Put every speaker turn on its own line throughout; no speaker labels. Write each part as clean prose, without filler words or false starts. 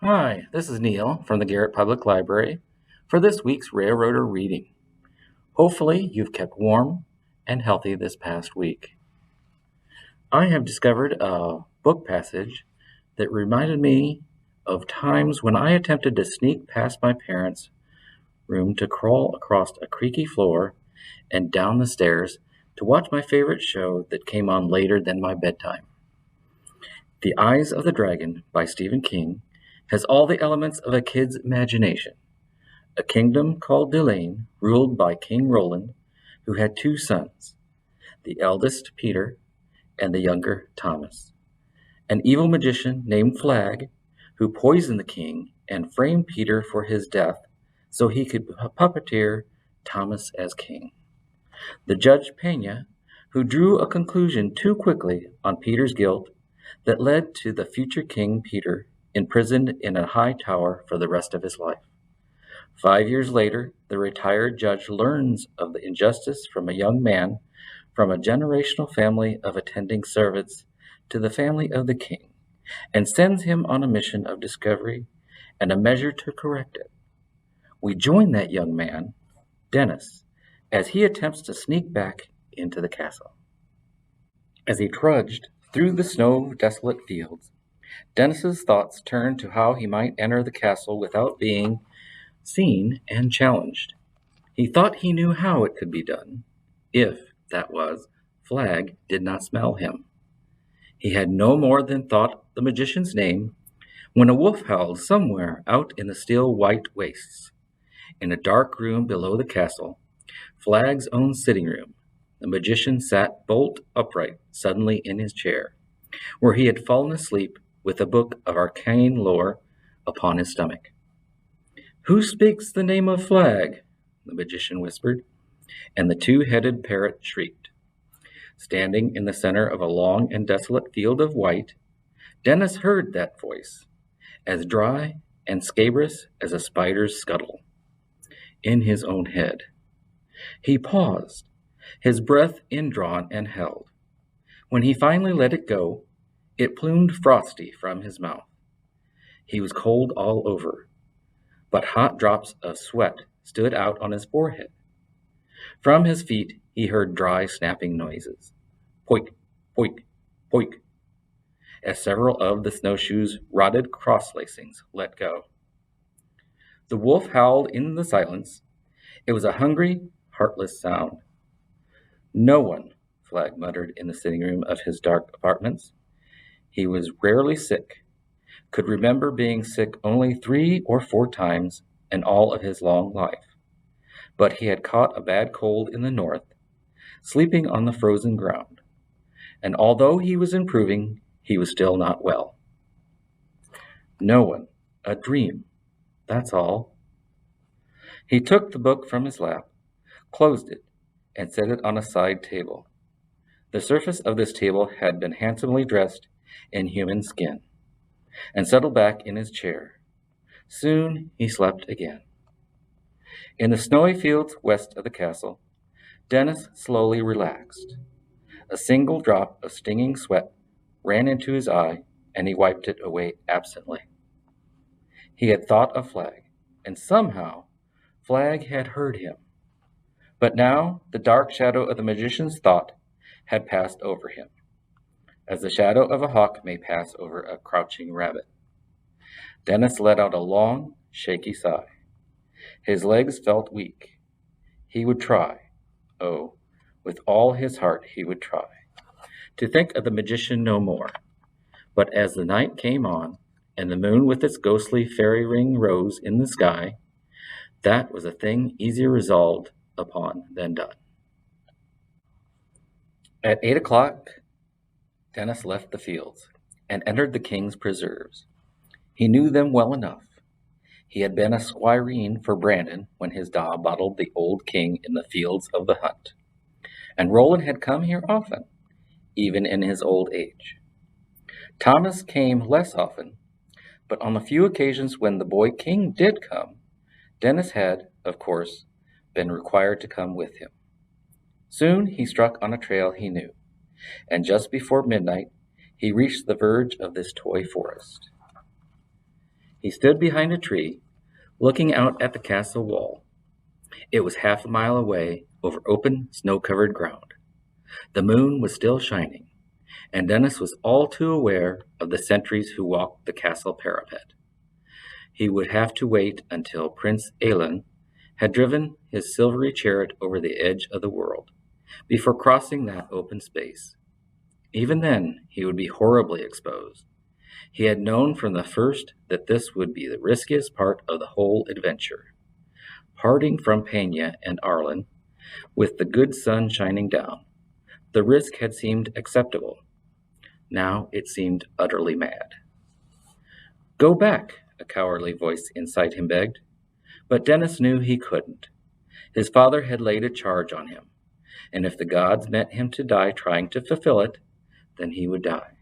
Hi, this is Neal from the Garrett Public Library for this week's Railroader reading. Hopefully, you've kept warm and healthy this past week. I have discovered a book passage that reminded me of times when I attempted to sneak past my parents' room to crawl across a creaky floor and down the stairs to watch my favorite show that came on later than my bedtime. The Eyes of the Dragon by Stephen King has all the elements of a kid's imagination. A kingdom called Delane, ruled by King Roland, who had two sons, the eldest Peter and the younger Thomas. An evil magician named Flag, who poisoned the king and framed Peter for his death so he could puppeteer Thomas as king. The judge Pena, who drew a conclusion too quickly on Peter's guilt that led to the future king Peter imprisoned in a high tower for the rest of his life. 5 years later, the retired judge learns of the injustice from a young man from a generational family of attending servants to the family of the king, and sends him on a mission of discovery and a measure to correct it. We join that young man, Dennis, as he attempts to sneak back into the castle. As he trudged through the snow-desolate fields, Dennis's thoughts turned to how he might enter the castle without being seen and challenged. He thought he knew how it could be done, if, that was, Flag did not smell him. He had no more than thought the magician's name when a wolf howled somewhere out in the still white wastes. In a dark room below the castle, Flag's own sitting room, the magician sat bolt upright suddenly in his chair, where he had fallen asleep with a book of arcane lore upon his stomach. "Who speaks the name of Flag?" the magician whispered, and the two-headed parrot shrieked. Standing in the center of a long and desolate field of white, Dennis heard that voice, as dry and scabrous as a spider's scuttle, in his own head. He paused, his breath indrawn and held. When he finally let it go, it plumed frosty from his mouth. He was cold all over, but hot drops of sweat stood out on his forehead. From his feet he heard dry snapping noises. Poik, poik, poik, as several of the snowshoes' rotted cross-lacings let go. The wolf howled in the silence. It was a hungry, heartless sound. "No one," Flag muttered in the sitting room of his dark apartments. He was rarely sick, could remember being sick only 3 or 4 times in all of his long life. But he had caught a bad cold in the north, sleeping on the frozen ground. And although he was improving, he was still not well. No one. A dream. That's all. He took the book from his lap, closed it, and set it on a side table. The surface of this table had been handsomely dressed in human skin, and settled back in his chair. Soon he slept again. In the snowy fields west of the castle, Dennis slowly relaxed. A single drop of stinging sweat ran into his eye, and he wiped it away absently. He had thought of Flag, and somehow Flag had heard him. But now the dark shadow of the magician's thought had passed over him, as the shadow of a hawk may pass over a crouching rabbit. Dennis let out a long, shaky sigh. His legs felt weak. He would try. Oh, with all his heart he would try to think of the magician no more. But as the night came on, and the moon with its ghostly fairy ring rose in the sky, that was a thing easier resolved upon than done. At 8 o'clock, Dennis left the fields and entered the king's preserves. He knew them well enough. He had been a squireen for Brandon when his da bottled the old king in the fields of the hunt, and Roland had come here often, even in his old age. Thomas came less often, but on the few occasions when the boy king did come, Dennis had, of course, been required to come with him. Soon he struck on a trail he knew, and just before midnight he reached the verge of this toy forest. He stood behind a tree, looking out at the castle wall. It was half a mile away, over open, snow-covered ground. The moon was still shining, and Dennis was all too aware of the sentries who walked the castle parapet. He would have to wait until Prince Alan had driven his silvery chariot over the edge of the world, before crossing that open space. Even then, he would be horribly exposed. He had known from the first that this would be the riskiest part of the whole adventure. Parting from Pena and Arlen, with the good sun shining down, the risk had seemed acceptable. Now it seemed utterly mad. "Go back," a cowardly voice inside him begged. But Dennis knew he couldn't. His father had laid a charge on him, and if the gods meant him to die trying to fulfill it, then he would die.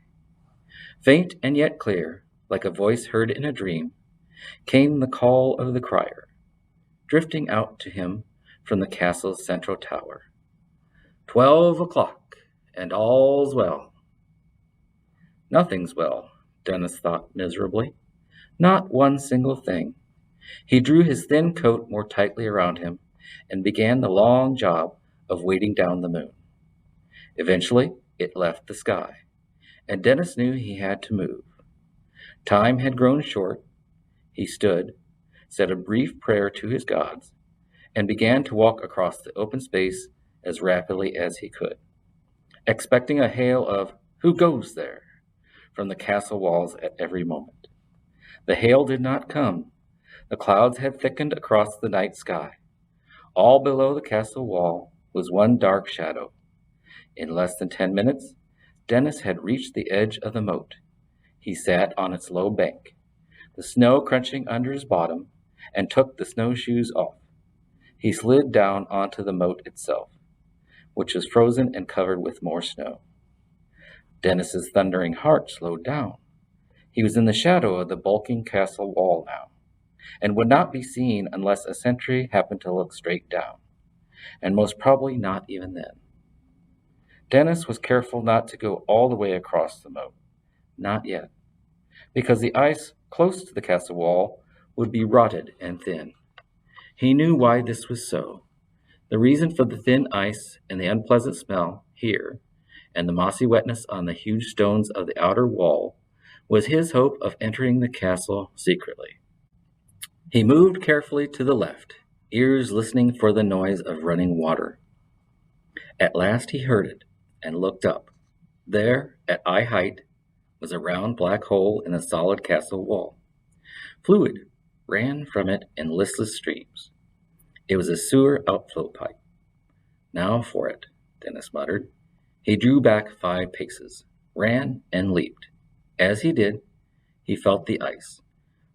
Faint and yet clear, like a voice heard in a dream, came the call of the crier, drifting out to him from the castle's central tower. 12 o'clock, and all's well. Nothing's well, Dennis thought miserably. Not one single thing. He drew his thin coat more tightly around him and began the long job of weighting down the moon. Eventually, it left the sky, and Dennis knew he had to move. Time had grown short. He stood, said a brief prayer to his gods, and began to walk across the open space as rapidly as he could, expecting a hail of "Who goes there?" from the castle walls at every moment. The hail did not come. The clouds had thickened across the night sky. All below the castle wall was one dark shadow. In less than 10 minutes, Dennis had reached the edge of the moat. He sat on its low bank, the snow crunching under his bottom, and took the snowshoes off. He slid down onto the moat itself, which was frozen and covered with more snow. Dennis's thundering heart slowed down. He was in the shadow of the bulking castle wall now, and would not be seen unless a sentry happened to look straight down, and most probably not even then. Dennis was careful not to go all the way across the moat, not yet, because the ice close to the castle wall would be rotted and thin. He knew why this was so. The reason for the thin ice and the unpleasant smell here, and the mossy wetness on the huge stones of the outer wall, was his hope of entering the castle secretly. He moved carefully to the left, ears listening for the noise of running water. At last he heard it, and looked up. There, at eye height, was a round black hole in the solid castle wall. Fluid ran from it in listless streams. It was a sewer outflow pipe. "Now for it," Dennis muttered. He drew back 5 paces, ran, and leaped. As he did, he felt the ice,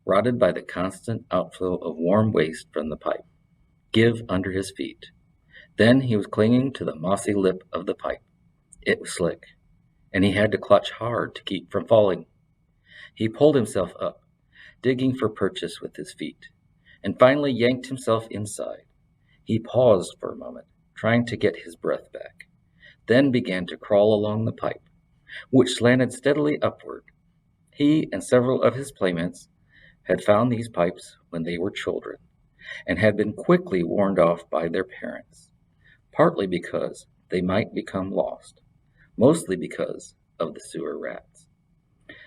rotted by the constant outflow of warm waste from the pipe, give under his feet. Then he was clinging to the mossy lip of the pipe. It was slick, and he had to clutch hard to keep from falling. He pulled himself up, digging for purchase with his feet, and finally yanked himself inside. He paused for a moment, trying to get his breath back, then began to crawl along the pipe, which slanted steadily upward. He and several of his playmates had found these pipes when they were children, and had been quickly warned off by their parents, partly because they might become lost, mostly because of the sewer rats.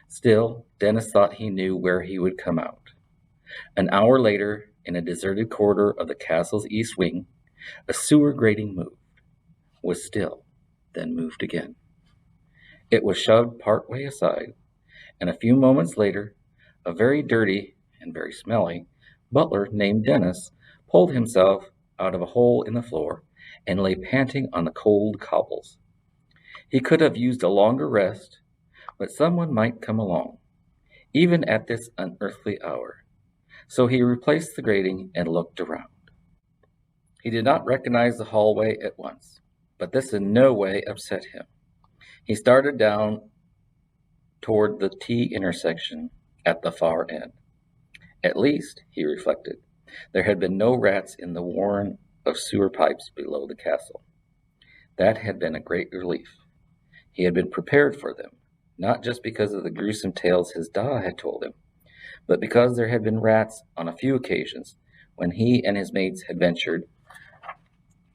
Still, Dennis thought he knew where he would come out. An hour later, in a deserted corridor of the castle's east wing, a sewer grating moved, was still, then moved again. It was shoved part way aside, and a few moments later, a very dirty and very smelly butler named Dennis pulled himself out of a hole in the floor and lay panting on the cold cobbles. He could have used a longer rest, but someone might come along, even at this unearthly hour. So he replaced the grating and looked around. He did not recognize the hallway at once, but this in no way upset him. He started down toward the T intersection at the far end. At least, he reflected, there had been no rats in the warren of sewer pipes below the castle. That had been a great relief. He had been prepared for them, not just because of the gruesome tales his da had told him, but because there had been rats on a few occasions when he and his mates had ventured,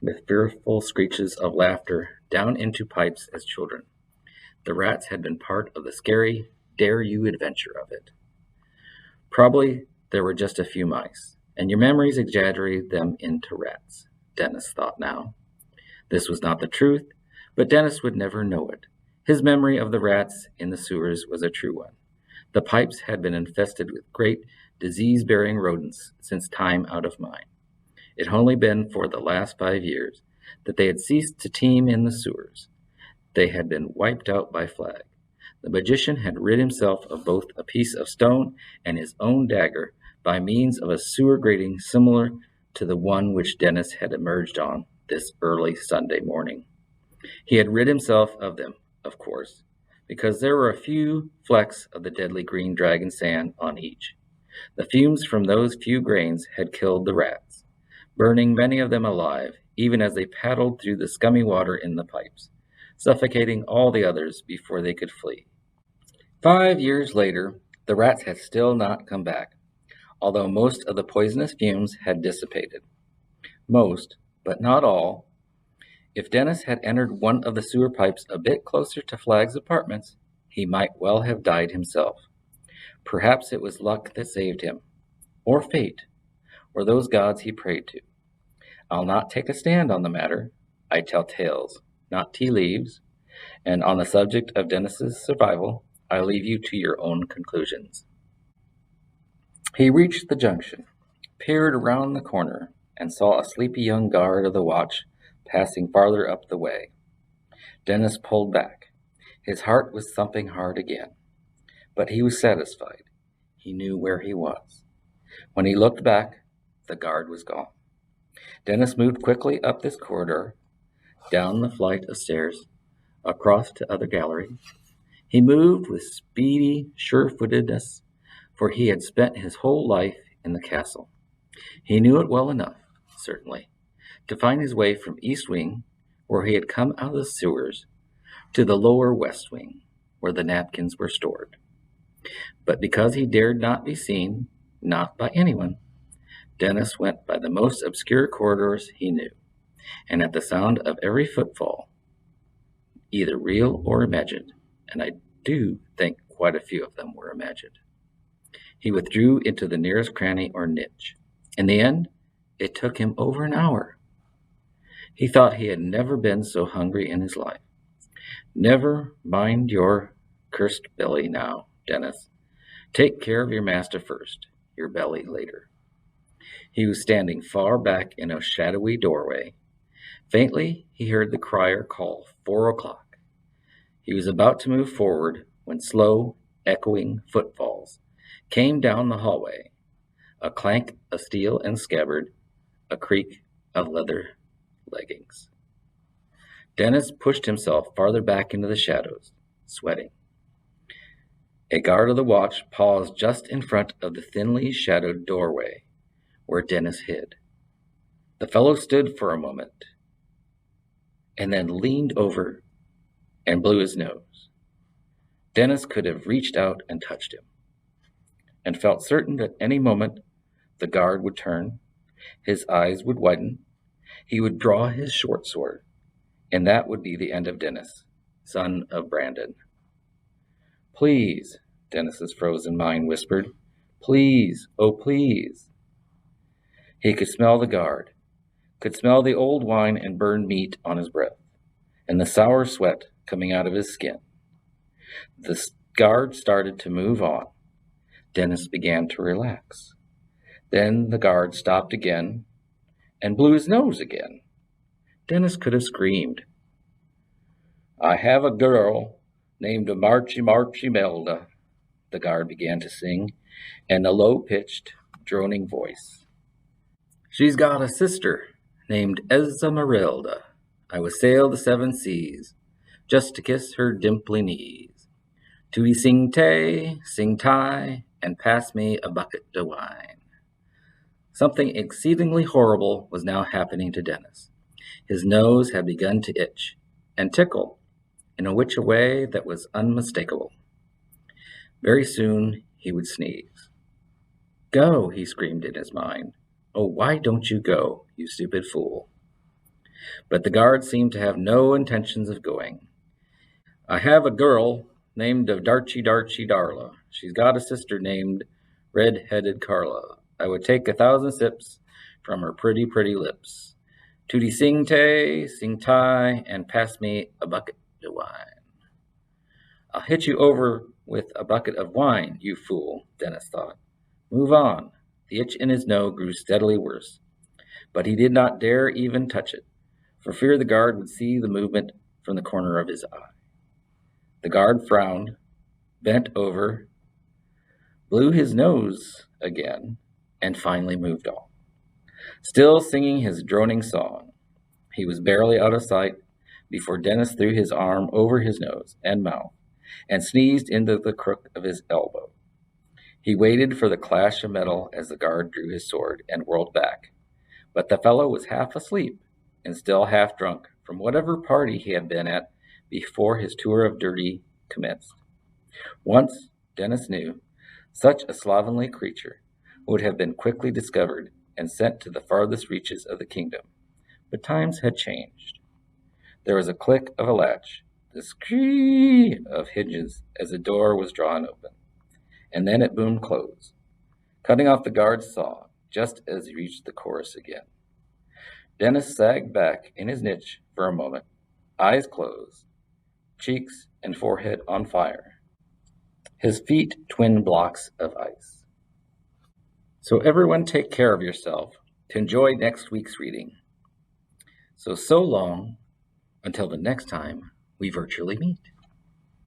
with fearful screeches of laughter, down into pipes as children. The rats had been part of the scary dare-you adventure of it. Probably there were just a few mice, and your memories exaggerated them into rats, Dennis thought now. This was not the truth, but Dennis would never know it. His memory of the rats in the sewers was a true one. The pipes had been infested with great, disease-bearing rodents since time out of mind. It had only been for the last 5 years that they had ceased to teem in the sewers. They had been wiped out by Flag. The magician had rid himself of both a piece of stone and his own dagger by means of a sewer grating similar to the one which Dennis had emerged on this early Sunday morning. He had rid himself of them, of course, because there were a few flecks of the deadly green dragon sand on each. The fumes from those few grains had killed the rats, burning many of them alive, even as they paddled through the scummy water in the pipes, suffocating all the others before they could flee. 5 years later, the rats had still not come back, although most of the poisonous fumes had dissipated. Most, but not all. If Dennis had entered one of the sewer pipes a bit closer to Flag's apartments, he might well have died himself. Perhaps it was luck that saved him, or fate, or those gods he prayed to. I'll not take a stand on the matter. I tell tales, not tea leaves, and on the subject of Dennis's survival, I leave you to your own conclusions. He reached the junction, peered around the corner, and saw a sleepy young guard of the watch passing farther up the way. Dennis pulled back. His heart was thumping hard again, but he was satisfied. He knew where he was. When he looked back, the guard was gone. Dennis moved quickly up this corridor, down the flight of stairs, across to other galleries. He moved with speedy sure-footedness, for he had spent his whole life in the castle. He knew it well enough, certainly, to find his way from East Wing, where he had come out of the sewers, to the lower West Wing, where the napkins were stored. But because he dared not be seen, not by anyone, Dennis went by the most obscure corridors he knew, and at the sound of every footfall, either real or imagined, and I do think quite a few of them were imagined, he withdrew into the nearest cranny or niche. In the end, it took him over an hour. He thought he had never been so hungry in his life. Never mind your cursed belly now, Dennis. Take care of your master first, your belly later. He was standing far back in a shadowy doorway. Faintly, he heard the crier call 4 o'clock. He was about to move forward when slow, echoing footfalls came down the hallway, a clank of steel and scabbard, a creak of leather leggings. Dennis pushed himself farther back into the shadows, sweating. A guard of the watch paused just in front of the thinly shadowed doorway where Dennis hid. The fellow stood for a moment and then leaned over and blew his nose. Dennis could have reached out and touched him, and felt certain that any moment the guard would turn, his eyes would widen, he would draw his short sword, and that would be the end of Dennis, son of Brandon. Please, Dennis's frozen mind whispered. Please, oh please. He could smell the guard, could smell the old wine and burned meat on his breath, and the sour sweat coming out of his skin. The guard started to move on. Dennis began to relax. Then the guard stopped again and blew his nose again. Dennis could have screamed. I have a girl named Marchy Melda, the guard began to sing in a low-pitched, droning voice. She's got a sister named Esmeralda. I would sail the 7 seas just to kiss her dimply knees. To sing tie, and pass me a bucket of wine. Something exceedingly horrible was now happening to Dennis. His nose had begun to itch and tickle in a way that was unmistakable. Very soon he would sneeze. Go, he screamed in his mind. Oh, why don't you go, you stupid fool? But the guard seemed to have no intentions of going. I have a girl named of Darchy Darla. She's got a sister named Red-Headed Carla. I would take 1,000 sips from her pretty, pretty lips. Tootie sing tie, and pass me a bucket of wine. I'll hit you over with a bucket of wine, you fool, Dennis thought. Move on. The itch in his nose grew steadily worse, but he did not dare even touch it, for fear the guard would see the movement from the corner of his eye. The guard frowned, bent over, blew his nose again, and finally moved on. Still singing his droning song, he was barely out of sight before Dennis threw his arm over his nose and mouth and sneezed into the crook of his elbow. He waited for the clash of metal as the guard drew his sword and whirled back, but the fellow was half asleep and still half drunk from whatever party he had been at before his tour of duty commenced. Once, Dennis knew, such a slovenly creature would have been quickly discovered and sent to the farthest reaches of the kingdom. But times had changed. There was a click of a latch, the scree of hinges as a door was drawn open, and then it boomed close, cutting off the guard's song just as he reached the chorus again. Dennis sagged back in his niche for a moment, eyes closed, cheeks and forehead on fire, his feet twin blocks of ice. So everyone take care of yourself to enjoy next week's reading. So long until the next time we virtually meet.